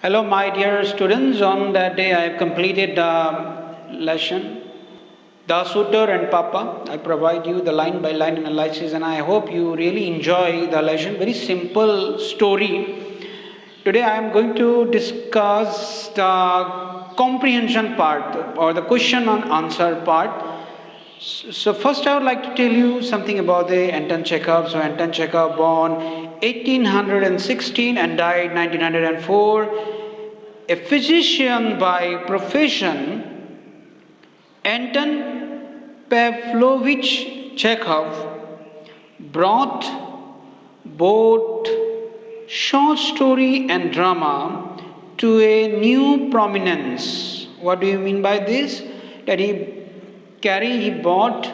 Hello, my dear students. On that day, I have completed the lesson, the Suitor and Papa. I provide you the line by line analysis, and I hope you really enjoy the lesson. Very simple story. Today, I am going to discuss the comprehension part or the question and answer part. So first, I would like to tell you something about the Anton Chekhov. So Anton Chekhov born 1816 and died 1904. A physician by profession, Anton Pavlovich Chekhov brought both short story and drama to a new prominence. What do you mean by this? That he brought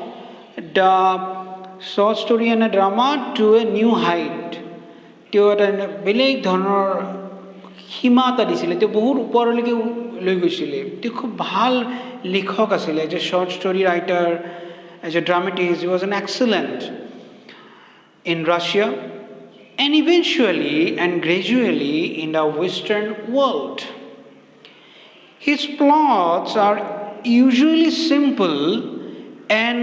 the short story and a drama to a new height. তেওঁ এটা বেলেগ ধৰণৰ সীমা এটা দিছিলে, তেওঁ বহুত ওপৰলৈকে লৈ গৈছিলে। তেওঁ খুব ভাল লিখক আছিলে, as a short story writer, as a dramatist, he was an excellent in Russia and eventually and gradually in the Western world. His plots are usually simple and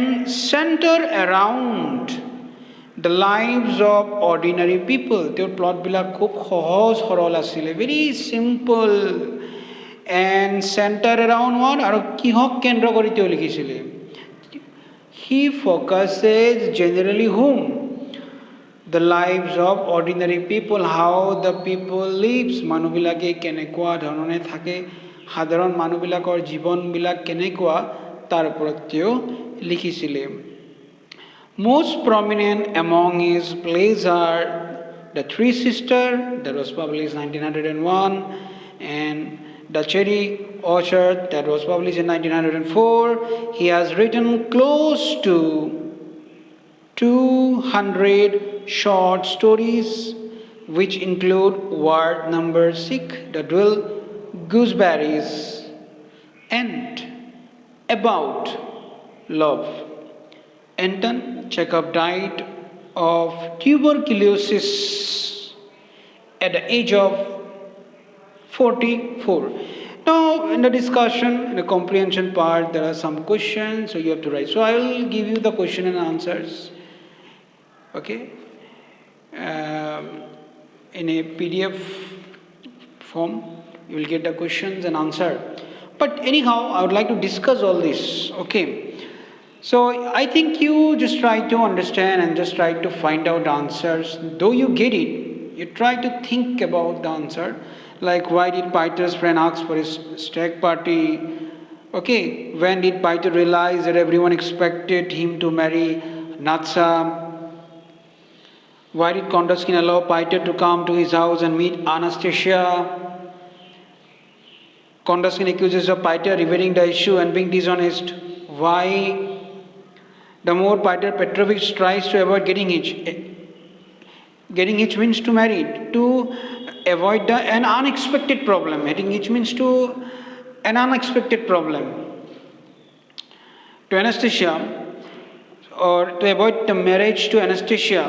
center around the lives of ordinary people. Their plot bilak khub সহজ সৰল আছিলে, very simple and center around what আৰু কিহক কেন্দ্ৰ কৰি তেওঁ লিখিছিলে? He focuses generally whom? The lives of ordinary people, how the people lives, মানুহবিলাকে কেনেকুৱা ধৰণে থাকে, সাধাৰণ মানুহবিলাকৰ জীৱনবিলাক কেনেকুৱা, তাৰ ওপৰত তেওঁ লিখিছিলে। Most prominent among his plays are The Three Sisters, that was published in 1901, and The Cherry Orchard, that was published in 1904. He has written close to 200 short stories, which include Ward Number 6, The 12 Gooseberries, and About Love. Anton Chekhov died of tuberculosis at the age of 44. Now, in the discussion, in the comprehension part, there are some questions, so you have to write. So, I will give you the question and answers. Okay? In a PDF form, you will get the questions and answer. But anyhow, I would like to discuss all this. Okay? So I think you just try to understand and just try to find out answers. Though you get it, you try to think about the answer. Like, why did Peter's friend ask for his stag party? Okay, when did Peter realize that everyone expected him to marry Natsa? Why did Kondoskin allow Peter to come to his house and meet Anastasia? Kondoskin accuses of Peter evading the issue and being dishonest. Why? The more Peter Petrovich tries to avoid getting hitched means to marry, to avoid an unexpected problem. Getting hitched means to an unexpected problem. To Anastasia, or to avoid the marriage to Anastasia,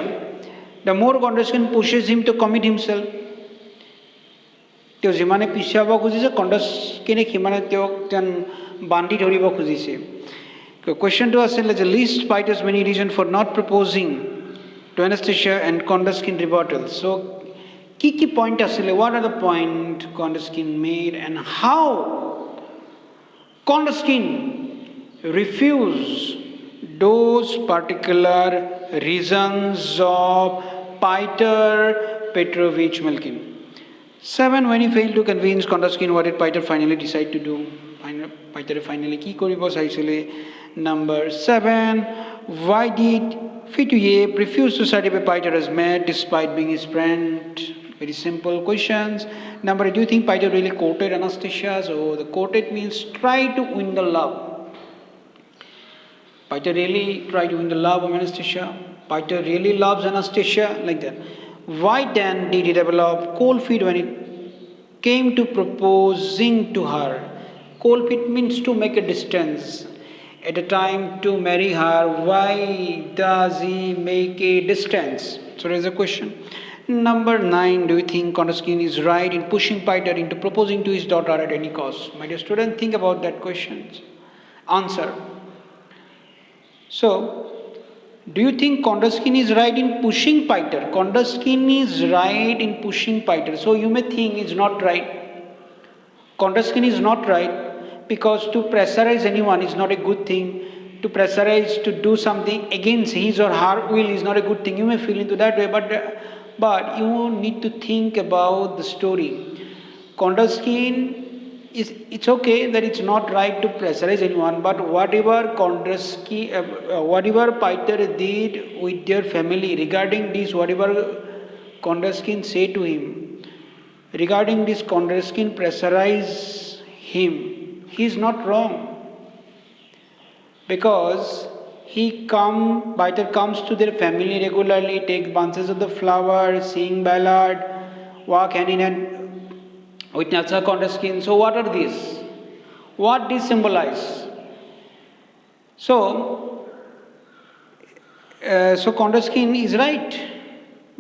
the more Kondoskin pushes him to commit himself. তেওঁ যিমানে পিছুৱাব খুজিছে, কণ্ডস্কিনে সিমানে তেওঁক যেন বান্ধি ধৰিব খুজিছে। কুৱেশ্যনটো আছিলে যে list Peter's many reasons for not proposing to Anastasia and Kondoskin rebuttal. So কি point আছিলে? What are the point Kondoskin made and how Kondoskin refused those particular reasons of Peter Petrovich Milkin. 7. When he failed to convince Kondoskin, what did Peter finally decide to do? Peter finally কি কৰিব চাইছিলে? Number 7. Why did Fituyev refuse to certify Peter as mad despite being his friend? Very simple questions. Number 8. Do you think Peter really courted Anastasia? So the courted means try to win the love. Peter really tried to win the love of Anastasia. Peter really loves Anastasia, like that. Why then did he develop cold feet when it came to proposing to her? Cold feet means to make a distance. At a time to marry her, why does he make a distance? So there is a question. Number 9, do you think Kondratkin is right in pushing Peter into proposing to his daughter at any cost? My dear student, think about that question. Answer. So, do you think Kondratkin is right in pushing Peter? Kondratkin is right in pushing Peter. So, you may think it's not right. Kondratkin is not right because to pressurize anyone is not a good thing. To pressurize to do something against his or her will is not a good thing. You may feel into that way, but you need to think about the story. Kondratkin it's okay that it's not right to pressurize anyone, but whatever whatever Peter did with their family regarding this, whatever Kondratkin said to him, regarding this, Kondratkin pressurize him. He is not wrong because Peter comes to their family regularly, takes bunches of the flowers, sing ballad, walk hand in hand with Natsa Kondratkin. So what are these? What these symbolize? So Kondratkin is right,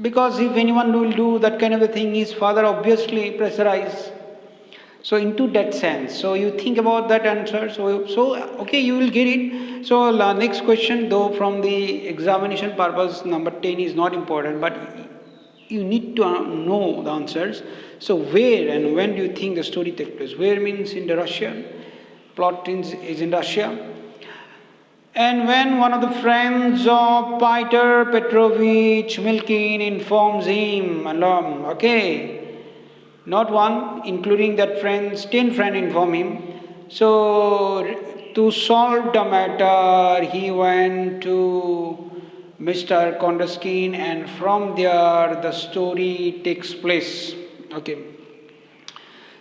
because if anyone will do that kind of a thing, his father obviously pressurized. So into that sense, so you think about that answer. So okay, you will get it. So next question, though from the examination purpose, number 10 is not important, but you need to know the answers. So where and when do you think the story takes place? Where means in the Russia. Plot is in Russia. And when one of the friends of Peter Petrovich Milkin informs him, okay, not one, including that friends, 10 friends inform him. So to solve the matter, he went to Mr. Kondratkin, and from there the story takes place. Okay.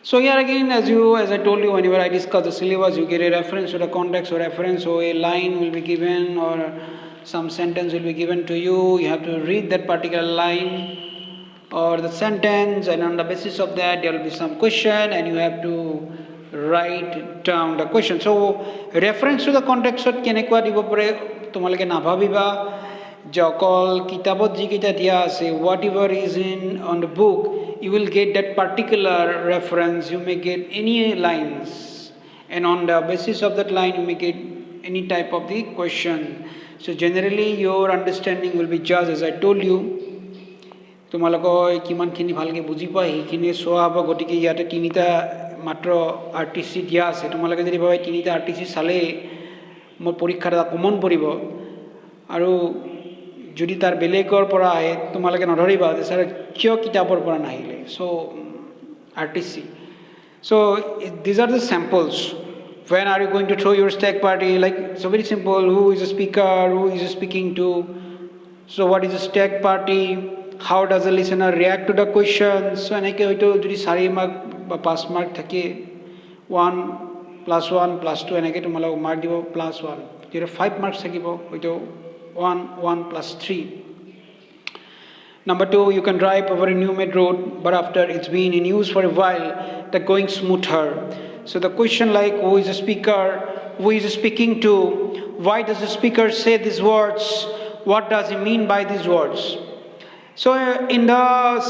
So here again, as I told you, whenever I discuss the syllabus, you get a reference to the context or reference, or a line will be given or some sentence will be given to you. You have to read that particular line or the sentence, and on the basis of that there will be some question and you have to write down the question. So reference to the context কেনেকুৱা দিব পাৰে তোমালোকে নাভাবিবা যে অকল কিতাপত যিকেইটা দিয়া আছে whatever is in on the book, you will get that particular reference. You may get any lines, and on the basis of that line you may get any type of the question. So generally your understanding will be judged, as I told you. তোমালোকৰ কিমানখিনি ভালকৈ বুজি পায় সেইখিনি চোৱা হ'ব। গতিকে ইয়াতে তিনিটা মাত্ৰ RTC দিয়া আছে। তোমালোকে যদি ভাবে তিনিটা RTC চালে মোৰ পৰীক্ষাত কমন পৰিব, আৰু যদি তাৰ বেলেগৰ পৰা আহে তোমালোকে নধৰিবা যে ছাৰ কিয় কিতাপৰ পৰা নাহিলে। So RTC. So these are the samples. When are you going to throw your stag party? Like, so very simple. Who is the speaker? Who is speaking to? So what is a stag party? How does the listener react to the questions? So এনেকৈ হয়তো যদি 4 mark বা 5 mark থাকে 1 + 1 + 2 এনেকৈ তোমালোক mark দিব +1। যদি 5 marks থাকিব হয়তো 1 1 + 3। Number 2, you can drive over a new made road, but after it's been in use for a while, the going smoother. So the question like, who is the speaker? Who is speaking to? Why does the speaker say these words? What does he mean by these words? So in the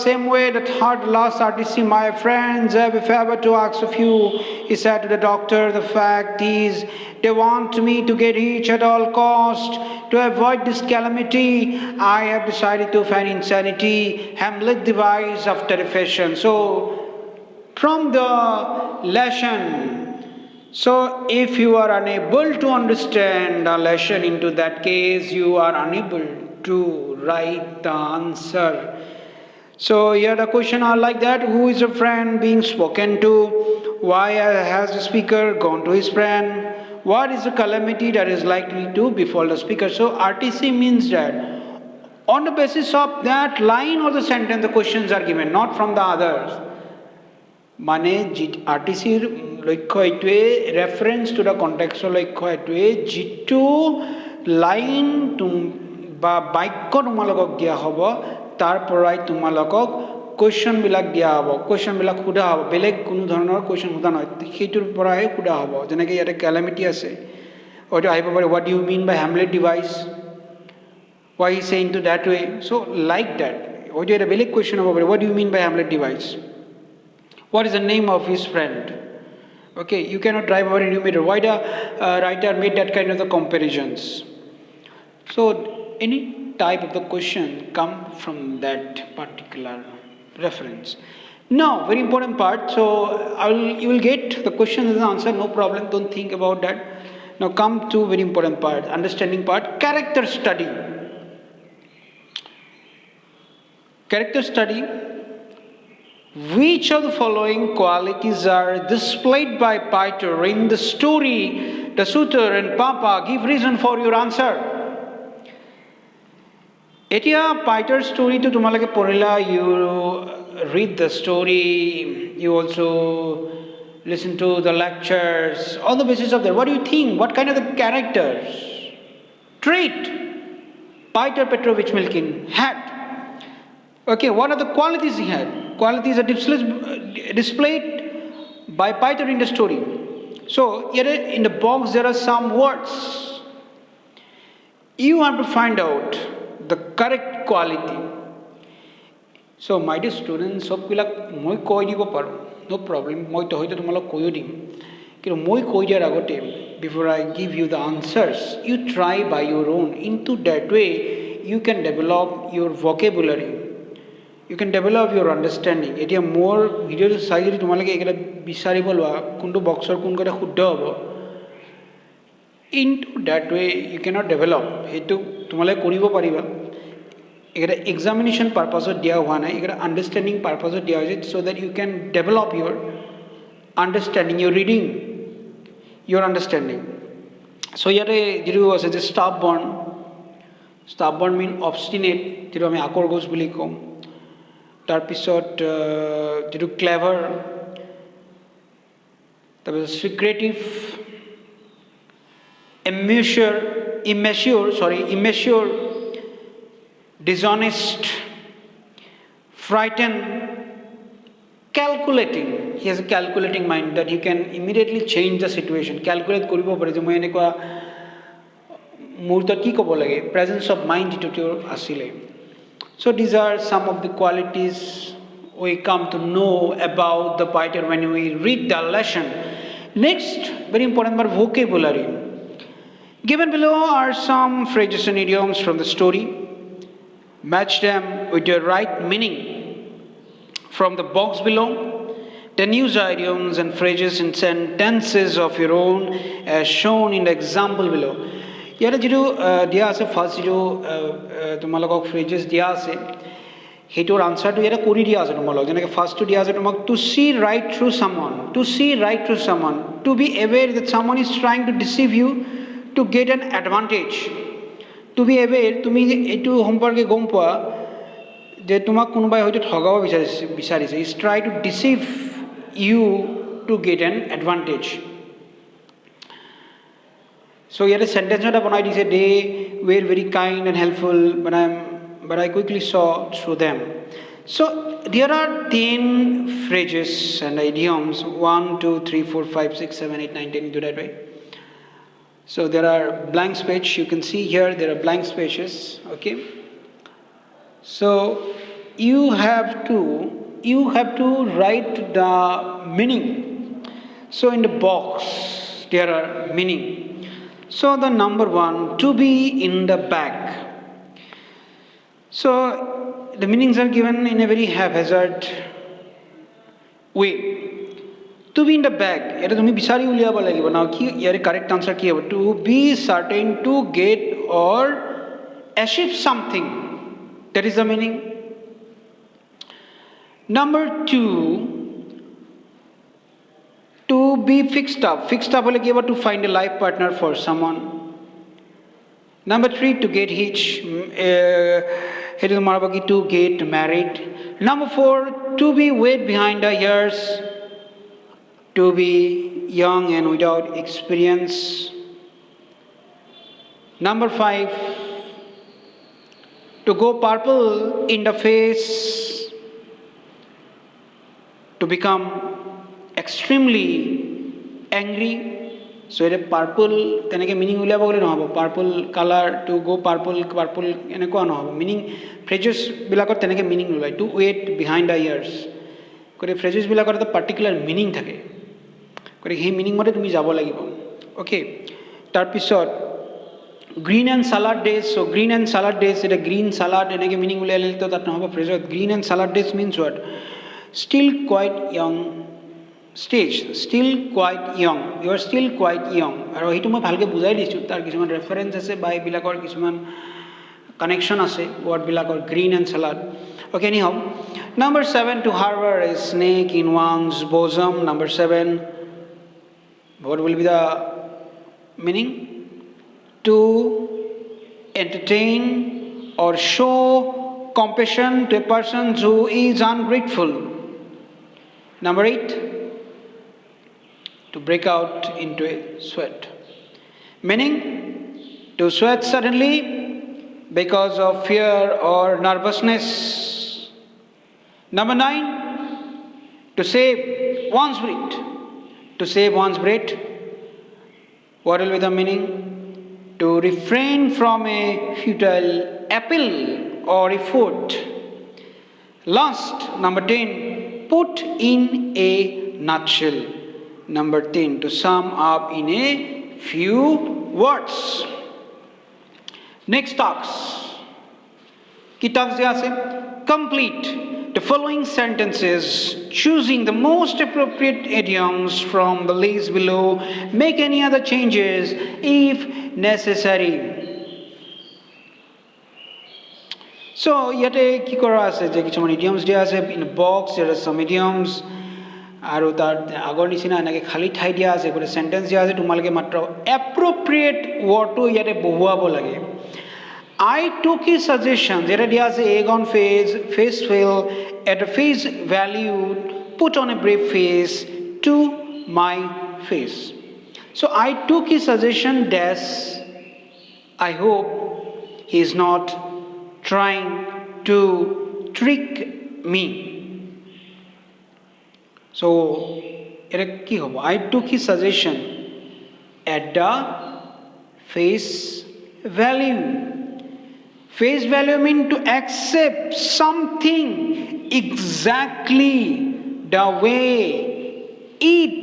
same way that hard last RTC, my friends have a favor to ask of you. He said to the doctor, the fact is they want me to get rich at all cost. To avoid this calamity, I have decided to find insanity, Hamlet devised after a fashion. So from the lesson, so if you are unable to understand the lesson, into that case you are unable to write the answer. So here the question are like that: who is a friend being spoken to? Why has the speaker gone to his friend? What is the calamity that is likely to befall the speaker? So RTC means that on the basis of that line or the sentence the questions are given, not from the others. মানে RTCৰ লক্ষ্য এইটোৱে, reference to the কণ্টেক্সৰ লক্ষ্য এইটোৱে যিটো line বা বাক্য তোমালোকক দিয়া হ'ব তাৰ পৰাই তোমালোকক কুৱেশ্যনবিলাক দিয়া হ'ব, কুৱেশ্যনবিলাক সোধা হ'ব। বেলেগ কোনো ধৰণৰ কুৱেশ্যন সোধা নহয়, সেইটোৰ পৰাই সোধা হ'ব। যেনেকৈ ইয়াতে কেলামিটি আছে, হয়তো আহিব পাৰে what you mean by Hamlet device, why he saying to that way. So like that, What is a basic question about what do you mean by Hamlet device? What is the name of his friend? Okay, you cannot drive over a numerator. Why the writer made that kind of the comparisons? So any type of the question come from that particular reference. Now, very important part. So you will get the question and the answer. No problem. Don't think about that. Now come to very important part, understanding part, character study. Character study. Which of the following qualities are displayed by Peter in the story? The suitor and Papa, give reason for your answer. Etia Peter story to tumalake porila, you read the story, you also listen to the lectures. On the basis of that, what do you think? What kind of the characters, trait Peter Petrovich Milkin had? Okay, what are the qualities he had? Qualities are displayed by Peter in the story. So, here in the box there are some words. You have to find out the correct quality. So, my dear students, sob kila moi koi dibo paro. No problem. Moi to hoite tumala koyo dim. Kilo moi koi diar agote before I give you the answers, you try by your own. Into that way, you can develop your vocabulary. You can develop your understanding. It is more video size tumalake ekala bisari bolwa kuntu boxer kun kota khudda hobo. Into that way you cannot develop. Etu tumalake koribo pariba. Ekala examination purpose diya hua nai. Ekala understanding purpose diya hoise so that you can develop your understanding, your reading, your understanding. So yare jiru ase je stubborn. Stubborn mean obstinate. Jiru ame akor gos boli kom. তাৰপিছত যেটো ক্লেভাৰ তাৰপিছত secretive, immature, dishonest, frightened, calculating. He has a calculating mind that he can immediately change the situation. Calculate কৰিব পাৰে যে মই এনেকুৱা মুহূৰ্তত কি ক'ব লাগে, presence of mind যিটো আছিলে. So these are some of the qualities we come to know about the Peter when we read the lesson. Next, very important part, vocabulary. Given below are some phrases and idioms from the story. Match them with your right meaning from the box below. Then use idioms and phrases in sentences of your own as shown in the example below. ইয়াৰে যিটো দিয়া আছে first যিটো তোমালোকক ফ্ৰেজেছ দিয়া আছে সেইটোৰ আনচাৰটো ইয়াতে কৰি দিয়া আছে তোমালোক যেনেকৈ ফাৰ্ষ্টটো দিয়া আছে তোমাক to see right through someone to be aware that someone is trying to deceive you to get an advantage to be aware তুমি এইটো সম্পৰ্কে গম পোৱা যে তোমাক কোনোবাই হয়তো ঠগাব বিচাৰিছে is try to deceive you to get an advantage. So here a sentence that I said they were very kind and helpful, but I quickly saw through them. So there are 10 phrases and idioms 1, 2, 3, 4, 5, 6, 7, 8, 9, 10 into that way. So there are blank spaces. You can see here there are blank spaces. Okay. So you have to write the meaning. So in the box there are meaning. So the number 1, to be in the bag. So the meanings are given in a very haphazard way. To be in the bag. Eta tumi bisari uliaba lagibo. Now here correct answer ki hobo? To be certain to get or achieve something. That is the meaning. Number 2. To be fixed up hole ki to find a life partner for someone. Number 3, to get hitched to get married. Number 4, to be wet behind the ears, to be young and without experience. Number 5, to go purple in the face, to become extremely angry. So এটা purple তেনেকৈ meaning উলিয়াব গ'লে নহ'ব purple colour to go' purple এনেকুৱা নহ'ব meaning ফ্ৰেজেছবিলাকত তেনেকৈ meaning নোলায় to wet behind the ears গতিকে ফ্ৰেজেছবিলাকত এটা পাৰ্টিকুলাৰ মিনিং থাকে গতিকে সেই মিনিং মতে তুমি যাব লাগিব অ'কে তাৰপিছত গ্ৰীণ এণ্ড চালাড ডেজ চ' গ্ৰীণ এণ্ড চালাড ডেজ এতিয়া গ্ৰীণ চালাড এনেকৈ মিনিং উলিয়ালেতো তাত নহ'ব ফ্ৰেজত green and salad days means what steel quiet yam stage steel quiet yam you R steel quiet yam আৰু সেইটো মই ভালকৈ বুজাই দিছোঁ তাৰ কিছুমান ৰেফাৰেঞ্চ আছে বা এইবিলাকৰ কিছুমান কানেকশ্যন আছে ৱৰ্ডবিলাকৰ গ্ৰীণ এণ্ড চালাড অ'কে এনি হওক number 7 to harbour a snake in one's bosom number 7 what will be the meaning to entertain or show compassion to a person who is ungrateful number 8 to break out into a sweat meaning to sweat suddenly because of fear or nervousness number 9 to save one's breath to save one's breath what will be the meaning to refrain from a futile appeal or effort last number 10 put in a nutshell number 10 to sum up in a few words next talks ki talks je ase complete the following sentences choosing the most appropriate idioms from the list below make any other changes if necessary so yate ki kora ase je kichuman idioms dia ase in a box there are some idioms aru tar agor nisina enake khali thai dia ase gole sentence dia ase tumalage matro appropriate word to yate bohuabo lage I took his suggestion there is a egg on face fill at a face value put on a brave face to my face so I took his suggestion dash I hope he is not trying to trick me so এটা কি হ'ব I took his suggestion at the face value face value mean to accept something exactly the way it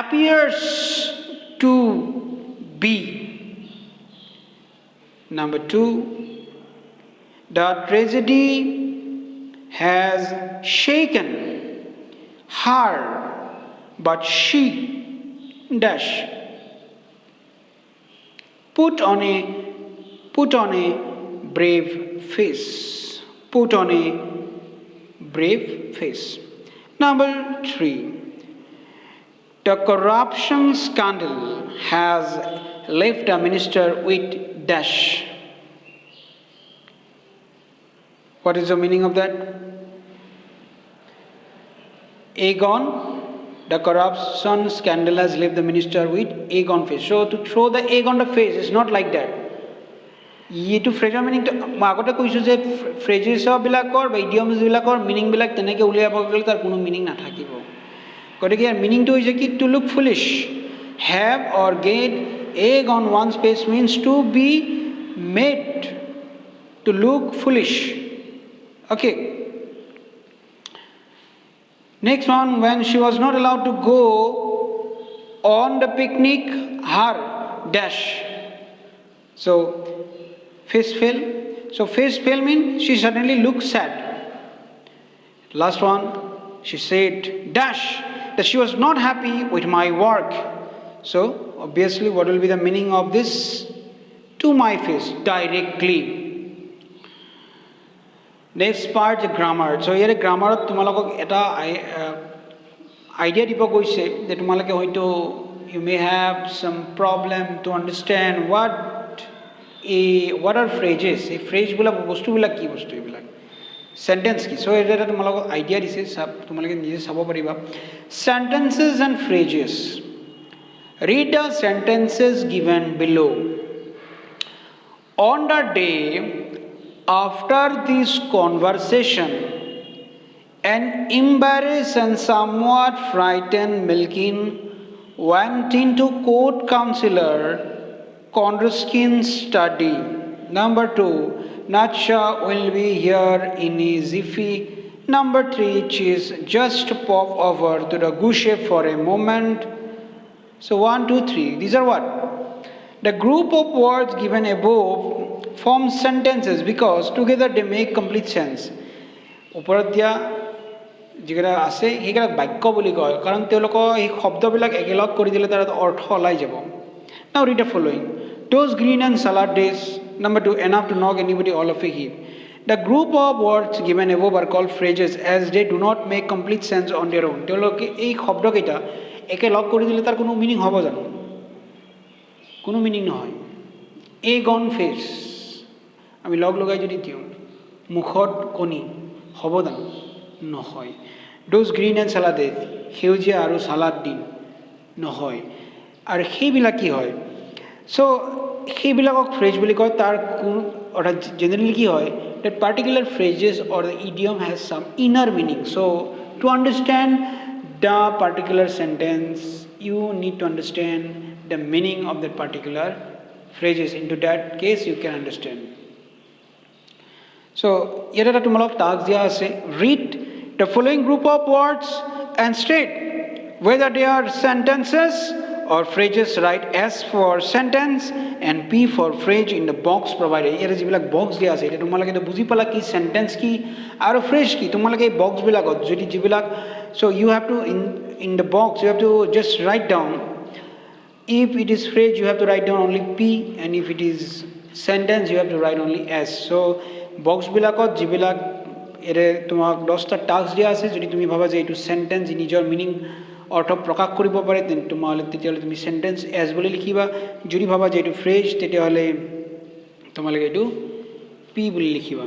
appears to be number 2 the tragedy has shaken her but she dash put on a brave face put on a brave face number 3 the corruption scandal has left a minister with dash what is the meaning of that Aegon the corruption scandal has left the minister with egg on face so to throw the egg on the face is not like that এইটো ফ্ৰেজৰ মিনিংটো মই আগতে কৈছোঁ যে ফ্ৰেজেছবিলাকৰ বা ইডিয়মছবিলাকৰ মিনিংবিলাক তেনেকৈ উলিয়াব গ'লে তাৰ কোনো মিনিং নাথাকিব গতিকে ইয়াৰ মিনিংটো হৈছে কি to look foolish have or get egg on one's face means to be made to look foolish okay next one when she was not allowed to go on the picnic her dash so face fail so face fail means she suddenly looked sad last one she said dash that she was not happy with my work so obviously what will be the meaning of this to my face directly next part the grammar so here grammar tumalok eta idea dibo koise je tumalake hoito you may have some problem to understand what are phrases a phrase bula bostu bula ki bostu ebila sentence ki so eta tumalok idea dise sab tumalake nije sabo pariba sentences and phrases read the sentences given below on the day after this conversation an embarrassed and somewhat frightened Milkin went into court counselor Kondroskin's study. Number 2, Nacha will be here in a jiffy. Number 3, cheese just pop over to the gushe for a moment. So 1, 2, 3. These are what? The group of words given above form sentences because together they make complete sense. ওপৰত দিয়া যিকেইটা আছে সেইকেইটাক বাক্য বুলি কয় কাৰণ তেওঁলোকৰ এই শব্দবিলাক একেলগ কৰি দিলে তাৰ অৰ্থ ওলাই যাব. Now read the following. Those green and salad days. Number 2, enough to knock anybody all of a heap. The group of words given above are called phrases as they do not make complete sense on their own. তেওঁলোকে এই শব্দকেইটা একেলগ কৰি দিলে তাৰ কোনো meaning হ'ব জানো? কোনো মিনিং নহয়. এ গন ফেচ আমি লগ লগাই যদি দিওঁ মুখত কণী হ'ব জানো? নহয়. Dose green and salad day সেউজীয়া আৰু চালাড দিন নহয়. আৰু সেইবিলাক কি হয়? চ' সেইবিলাকক ফ্ৰেজ বুলি কয়. তাৰ কোনো অৰ্থাৎ জেনেৰেলি কি হয়? that particular phrases or the idiom has some inner meaning. So to understand the particular sentence you need to understand the meaning of that particular phrases. Into that case you can understand. So here are tomorrow task dia ase. Read the following group of words and state whether they are sentences or phrases. Write S for sentence and P for phrase in the box provided. Here is bilak box dia ase. Eta tumalage to buji pala ki sentence ki aru phrase ki tumalage ei box bilagot jodi jibilak. So you have to in the box you have to just write down. If it is phrase you have to write down only P and if it is sentence you have to write only S. So box bilakot jibilak ere tumak 10 ta task dia ase jodi tumi bhaba je etu sentence nijor meaning অৰ্থ প্ৰকাশ কৰিব পাৰে তেতিয়াহ'লে তুমি sentence age বুলি লিখিবা. যদি ভাবা যে এইটো ফ্ৰেজ তেতিয়াহ'লে তোমালোকে এইটো পি বুলি লিখিবা.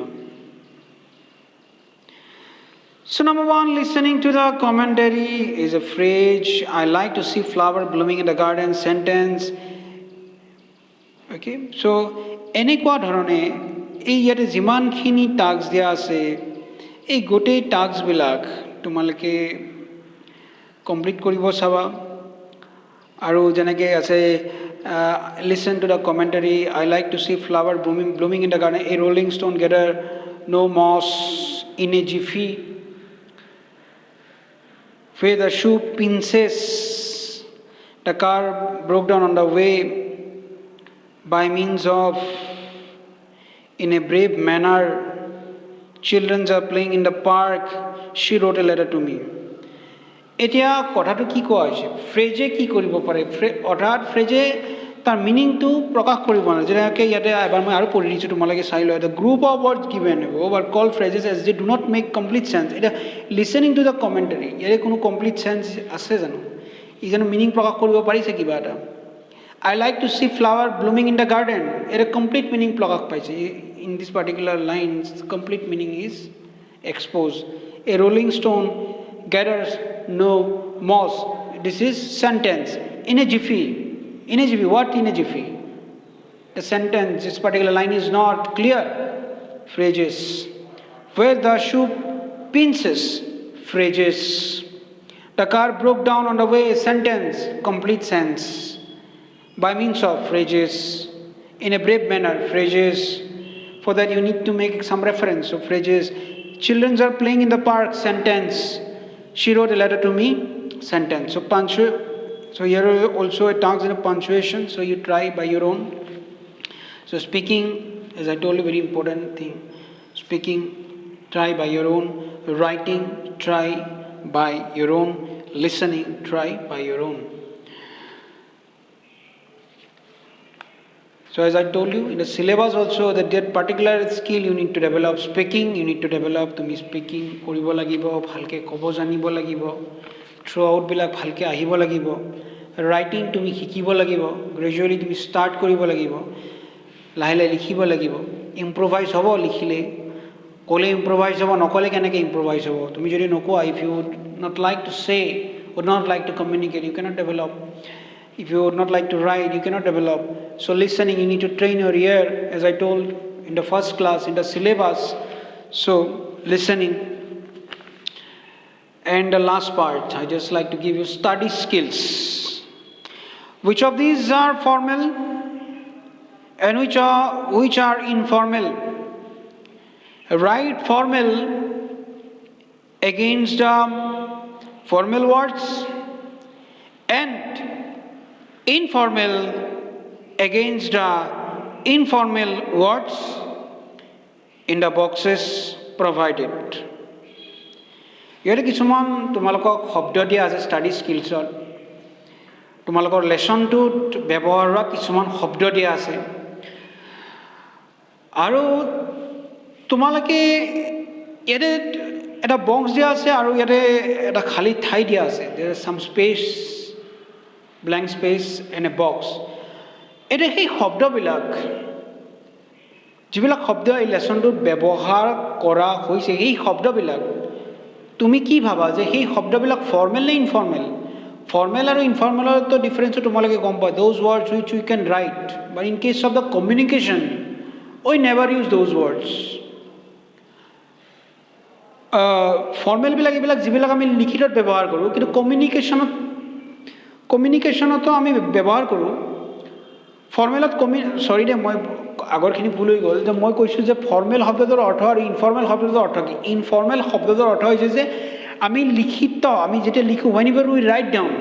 So number 1, listening to the commentary is a phrase. I like to see flower blooming in the garden. Sentence. Okay. So এনেকুৱা ধৰণে এই ইয়াতে যিমানখিনি টাস্ক দিয়া আছে এই গোটেই টাস্কবিলাক তোমালোকে কমপ্লিট কৰিব চাবা. আৰু যেনেকৈ আছে listen to the commentary. I like to see flower blooming in the garden. A rolling stone gather no moss in a jiffy. Where the shoe pinches. The car broke down on the way by means of in a brave manner. Children are playing in the park. She wrote a letter to me. এতিয়া কথাটো কি কোৱা হৈছে? ফ্ৰেজে কি কৰিব পাৰে? অৰ্থাৎ ফ্ৰেজে তাৰ মিনিংটো প্ৰকাশ কৰিব নোৱাৰে. যেনেকৈ ইয়াতে এবাৰ মই আৰু পঢ়ি দিছোঁ তোমালোকে চাই লয়. The group of words given above are called phrases as they do not make complete sense. এতিয়া লিচেনিং টু দ্য কমেণ্টাৰী ইয়াৰে কোনো কমপ্লিট চেঞ্চ আছে জানো? ই জানো মিনিং প্ৰকাশ কৰিব পাৰিছে কিবা এটা? I like to C flower blooming in the garden ইয়াৰে কমপ্লিট মিনিং প্ৰকাশ পাইছে. In this particular lines complete meaning is expose. A rolling stone gathers no moss. This is sentence. In a jiffy. In a jiffy. What in a jiffy? The sentence, this particular line is not clear. Phrases. Where the shoe pinches. Phrases. The car broke down on the way. Sentence. Complete sense. By means of phrases. In a brave manner. Phrases. For that you need to make some reference. So phrases. Children are playing in the park. Sentence. She wrote a letter to me. Sentence. So here also it talks in a punctuation. So you try by your own. So speaking, as I told you, very important thing. Speaking, try by your own. Writing, try by your own. Listening, try by your own. So as I told you, in the syllabus also that particular skill you need to develop. Speaking, you need to develop. তুমি speaking কৰিব লাগিব, ভালকে ক'ব জানিব লাগিব, through out বিলাক ভালকে আহিব লাগিব. ৰাইটিং তুমি শিকিব লাগিব, গ্ৰেজুৱেলি তুমি ষ্টাৰ্ট কৰিব লাগিব, লাহে লাহে লিখিব লাগিব. ইম্প্ৰভাইজ হ'ব লিখিলে, ক'লে ইম্প্ৰভাইজ হ'ব, নক'লে কেনেকৈ ইম্প্ৰভাইজ হ'ব? তুমি যদি নকোৱা, if you would not like to say, would not like to communicate, you cannot develop. If you would not like to write, you cannot develop. So listening, you need to train your ear, as I told in the first class, in the syllabus. So listening. And the last part, I just like to give you study skills. Which of these are formal and which are informal? Write formal against formal words and informal against informal words in the boxes provided. ইয়াতে কিছুমান তোমালোকক শব্দ দিয়া আছে study স্কিলছত তোমালোকৰ লেসনটোত ব্যৱহাৰ হোৱা কিছুমান শব্দ দিয়া আছে আৰু তোমালোকে ইয়াতে এটা বক্স দিয়া আছে আৰু ইয়াতে এটা খালি ঠাই দিয়া আছে there is some space blank space in a box এটা সেই শব্দবিলাক যিবিলাক শব্দ এই লেসনটোত ব্যৱহাৰ কৰা হৈছে এই শব্দবিলাক তুমি কি ভাবা যে সেই শব্দবিলাক ফৰ্মেল নে informal formal and informal are the difference to malake gompa those words which we can write but in case of the communication we never use those words formal bilak ebilak jibilak ami likhit ব্যবহার কৰো কিন্তু communication to ami ব্যবহার কৰো formal sorry de moi আগৰ খিনি ভুল হৈ গল যে মই কৈছো যে formal শব্দৰ অৰ্থ আৰু informal শব্দৰ অৰ্থ কি informal শব্দৰ অৰ্থ হৈছে যে আমি লিখিত আমি যেটা লিখো whenever we write down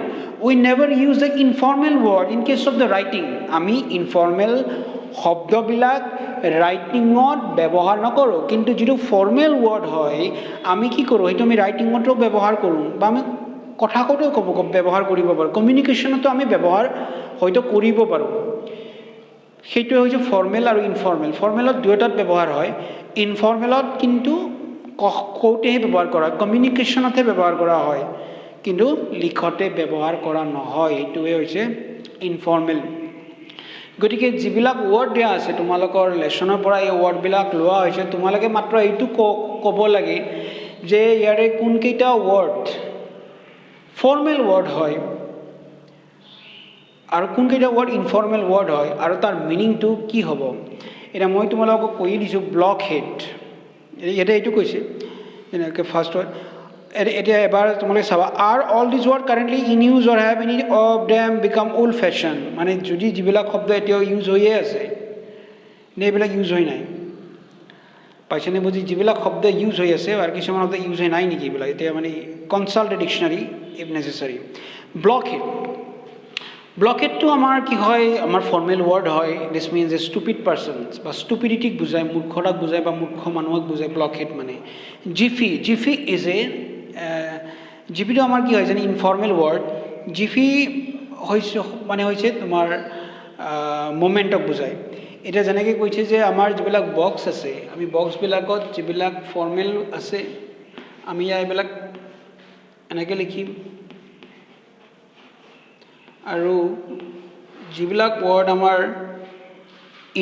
we never use the informal word in case of the writing আমি informal শব্দবিলাক রাইটিংত ব্যৱহাৰ নকৰো কিন্তু যেটো ফর্মাল ওয়ার্ড হয় আমি কি কৰো এটা আমি রাইটিংত ব্যৱহাৰ কৰো বা আমি কথা কওঁতে ব্যৱহাৰ কৰিব পাৰো কমিউনিকেশনতো আমি ব্যৱহাৰ হয়তো কৰিব পাৰো সেইটো হৈছে ফর্মাল আৰু ইনফর্মাল ফর্মালত দুটাত ব্যৱহাৰ হয় ইনফর্মালত কিন্তু কওঁতেহে ব্যৱহাৰ কৰা কমিউনিকেশনতে ব্যৱহাৰ কৰা হয় কিন্তু লিখতে ব্যৱহাৰ কৰা নহয় এইটোৱে হৈছে ইনফর্মাল গতিকে যিবিলাক ওয়ার্ড দিয়া আছে তোমালোকৰ লেসনৰ পৰা এই ওয়ার্ডবিলাক লোৱা হৈছে তোমালোকে মাত্ৰ এইটো ক'ব লাগে যে ইয়াৰে কোন কেইটা ওয়ার্ড ফর্মাল ওয়ার্ড হয় আৰু কোন কেইটা ওয়ার্ড ইনফর্মাল ওয়ার্ড হয় আৰু তাৰ মিনিংটো কি হ'ব এটা মই তোমালোকক কৈ দিছো ব্লক হেড এটা এইটো কৈছে যেনেকৈ ফাৰ্স্ট ওয়ার্ড এটা এবাৰ তোমালোকে চাবা are all this word currently in use or have any of them become old fashion মানে যদি যিবিলাক শব্দ এতিয়াও ইউজ হৈয়ে আছে নে এইবিলাক ইউজ হৈ নাই পাইছেনে বুজি যিবিলাক শব্দ ইউজ হৈ আছে আৰু কিছুমান শব্দ ইউজ হৈ নাই নেকি এইবিলাক এতিয়া মানে consult dictionary if necessary blockhead to আমাৰ কি হয় আমাৰ ফর্মাল ওয়ার্ড হয় this means a stupid persons বা স্টুপিডিটিক বুজায় মূৰ্খতাক বুজায় বা মূৰ্খ মানুহক বুজায় ব্লকহেড মানে জিফি ইজ এ জিপিটো আমাৰ কি হয় জানি ইনফর্মাল ওয়ার্ড জিফি হৈছে মানে হৈছে তোমাৰ মোমেন্টক বুজায় এটা যেনেকৈ কৈছে যে আমাৰ যিবিলাক বক্স আছে আমি বক্সবিলাকত যিবিলাক ফর্মাল আছে আমি এইবিলাক এনেকৈ লিখিম আৰু যিবিলাক ওয়ার্ড আমাৰ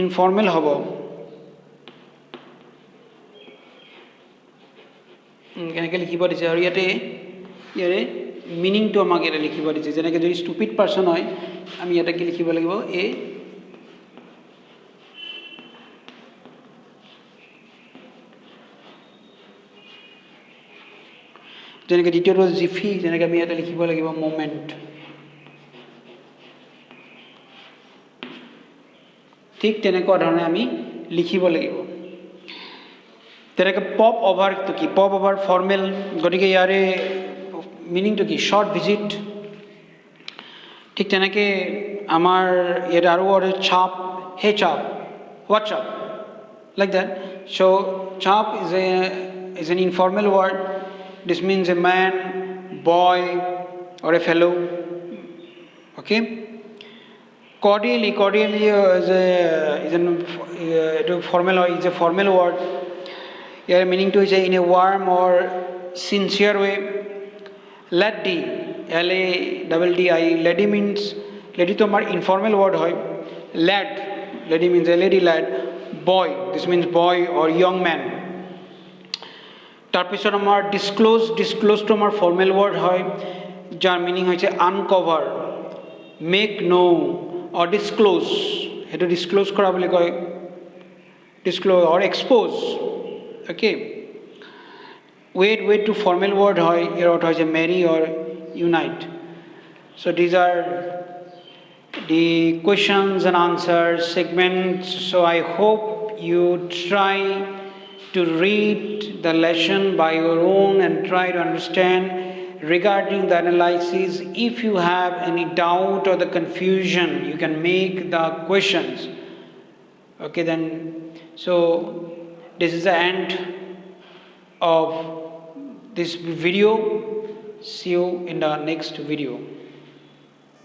ইনফর্মাল হ'ব কেনেকৈ লিখিব দিছে আৰু ইয়াৰে মিনিংটো আমাক এটা লিখিব দিছে যেনেকৈ যদি স্টুপিড পারসন হয় আমি ইয়াতে কি লিখিব লাগিব এ যেনেকৈ দ্বিতীয়টো জিফি যেনেকৈ আমি ইয়াতে লিখিব লাগিব মোমেন্ট ঠিক তেনেকুৱা ধৰণে আমি লিখিব লাগিব তেনেকৈ পপ অভাৰটো কি পপ অভাৰ ফর্মাল গতিকে ইয়াৰে মিনিংটো কি শর্ট ভিজিট ঠিক তেনেকৈ আমাৰ ইয়াত আৰু চাপ হে চাপ WhatsApp like that so chap is an informal word this means a man boy or a fellow okay cordially is a formal word here meaning to say in a warm or sincere way laddi LADDI lady means lady to our informal word hoy lady means a lady lad boy this means boy or young man tarpisor amar disclose to our formal word hoy jar meaning hoyche uncover make know or disclose eto disclose kora boli koy disclose or expose okay wait to formal word hoy er ortho hoyche marry or unite so these are the questions and answers segment. So I hope you try to read the lesson by your own and try to understand regarding the analysis. If you have any doubt or the confusion, you can make the questions. Okay, then, so this is the end of this video. See you in the next video.